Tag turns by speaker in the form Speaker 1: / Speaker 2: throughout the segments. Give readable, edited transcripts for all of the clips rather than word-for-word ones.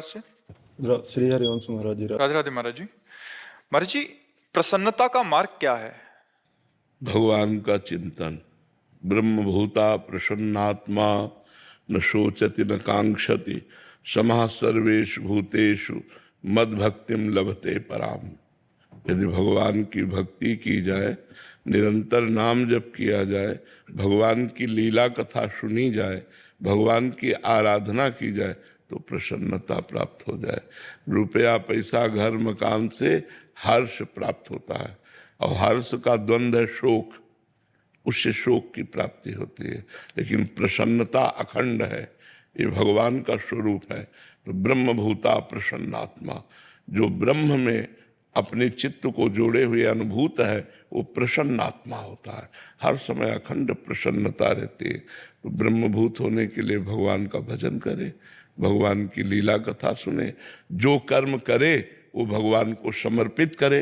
Speaker 1: से
Speaker 2: श्री हरिवंश महाराज जी।
Speaker 1: राधे राधे महाराज जी। महाराज जी, प्रसन्नता का मार्ग क्या है?
Speaker 3: भगवान का चिंतन। ब्रह्मभूता प्रसन्नात्मा न शोचति न कांक्षति समः सर्वेषु भूतेषु मद भक्तिम लभते पराम। यदि भगवान की भक्ति की जाए, निरंतर नाम जप किया जाए, भगवान की लीला कथा सुनी जाए, भगवान की आराधना की जाए तो प्रसन्नता प्राप्त हो जाए। रुपया पैसा घर मकान से हर्ष प्राप्त होता है और हर्ष का द्वंद्व है शोक, उससे शोक की प्राप्ति होती है। लेकिन प्रसन्नता अखंड है, ये भगवान का स्वरूप है। तो ब्रह्मभूता प्रसन्नात्मा, जो ब्रह्म में अपने चित्त को जोड़े हुए अनुभूत है वो प्रसन्नात्मा होता है। हर समय अखंड प्रसन्नता रहती है। तो ब्रह्मभूत होने के लिए भगवान का भजन करे, भगवान की लीला कथा सुने, जो कर्म करे वो भगवान को समर्पित करे।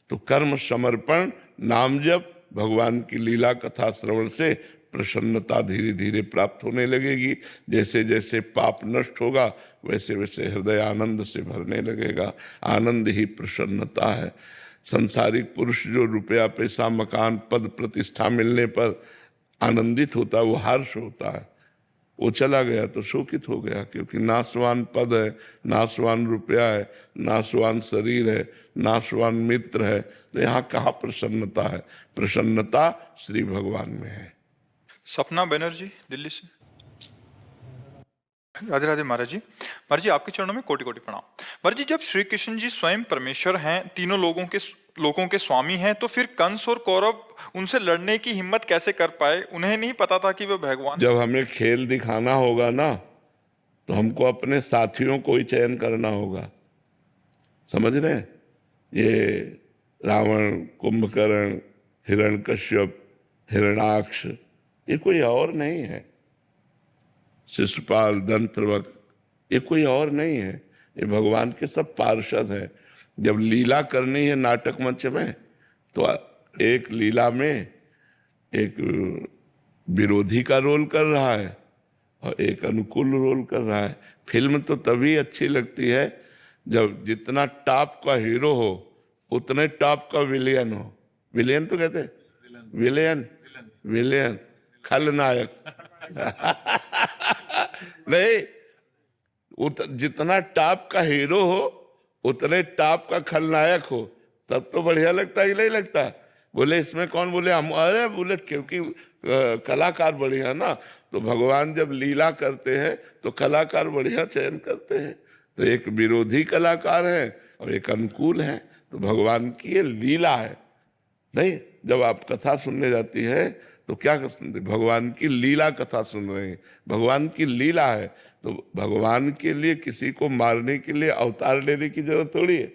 Speaker 3: तो कर्म समर्पण, नाम जप, भगवान की लीला कथा श्रवण से प्रसन्नता धीरे धीरे प्राप्त होने लगेगी। जैसे जैसे पाप नष्ट होगा वैसे वैसे हृदय आनंद से भरने लगेगा। आनंद ही प्रसन्नता है। संसारिक पुरुष जो रुपया पैसा मकान पद प्रतिष्ठा मिलने पर आनंदित होता है, वो हर्ष होता है। वो चला गया तो शोकित हो गया, क्योंकि नाशवान पद है, नाशवान रुपया है, नाशवान शरीर है, नाशवान मित्र है। तो यहाँ कहाँ प्रसन्नता है? प्रसन्नता श्री भगवान में है।
Speaker 1: सपना बनर्जी दिल्ली से। राधे राधे महाराज जी। महाराज जी, आपके चरणों में कोटि कोटि प्रणाम। महाराज जी, जब श्री कृष्ण जी स्वयं परमेश्वर हैं, तीनों लोगों के स्वामी हैं, तो फिर कंस और कौरव उनसे लड़ने की हिम्मत कैसे कर पाए? उन्हें नहीं पता था कि वे भगवान।
Speaker 3: जब हमें खेल दिखाना होगा ना, तो हमको अपने साथियों को ही चयन करना होगा। समझ रहे हैं? ये रावण, कुंभकर्ण, हिरण्यकश्यप, हिरणाक्ष, ये कोई और नहीं है। शिशुपाल, दंतवक्र, ये कोई और नहीं है। ये भगवान के सब पार्षद हैं। जब लीला करनी है नाटक मंच में, तो एक लीला में एक विरोधी का रोल कर रहा है और एक अनुकूल रोल कर रहा है। फिल्म तो तभी अच्छी लगती है जब जितना टॉप का हीरो हो उतने टॉप का विलेन हो। विलेन तो कहते हैं, विलेन खलनायक नहीं, जितना टॉप का हीरो हो उतने टॉप का खलनायक हो, तब तो बढ़िया लगता है। नहीं लगता? बोले इसमें कौन? बोले हम। अरे बोले क्योंकि कलाकार बढ़िया ना। तो भगवान जब लीला करते हैं तो कलाकार बढ़िया चयन करते हैं। तो एक विरोधी कलाकार है और एक अनुकूल है। तो भगवान की ये लीला है। नहीं, जब आप कथा सुनने जाती है तो क्या सुनते? भगवान की लीला कथा सुन रहे हैं। भगवान की लीला है। तो भगवान के लिए किसी को मारने के लिए अवतार लेने की जरूरत थोड़ी है।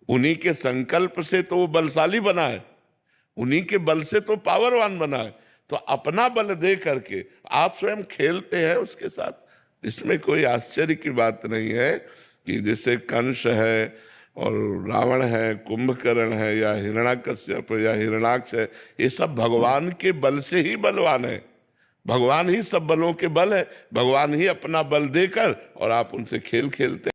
Speaker 3: उन्हीं के संकल्प से तो वो बलशाली बना है, उन्हीं के बल से तो पावरवान बना है। तो अपना बल दे करके आप स्वयं खेलते हैं उसके साथ। इसमें कोई आश्चर्य की बात नहीं है कि जैसे कंस है और रावण है, कुंभकर्ण है, या हिरण्याकश्यप या हिरणाक्ष है, ये सब भगवान के बल से ही बलवान है। भगवान ही सब बलों के बल है। भगवान ही अपना बल देकर और आप उनसे खेल खेलते हैं।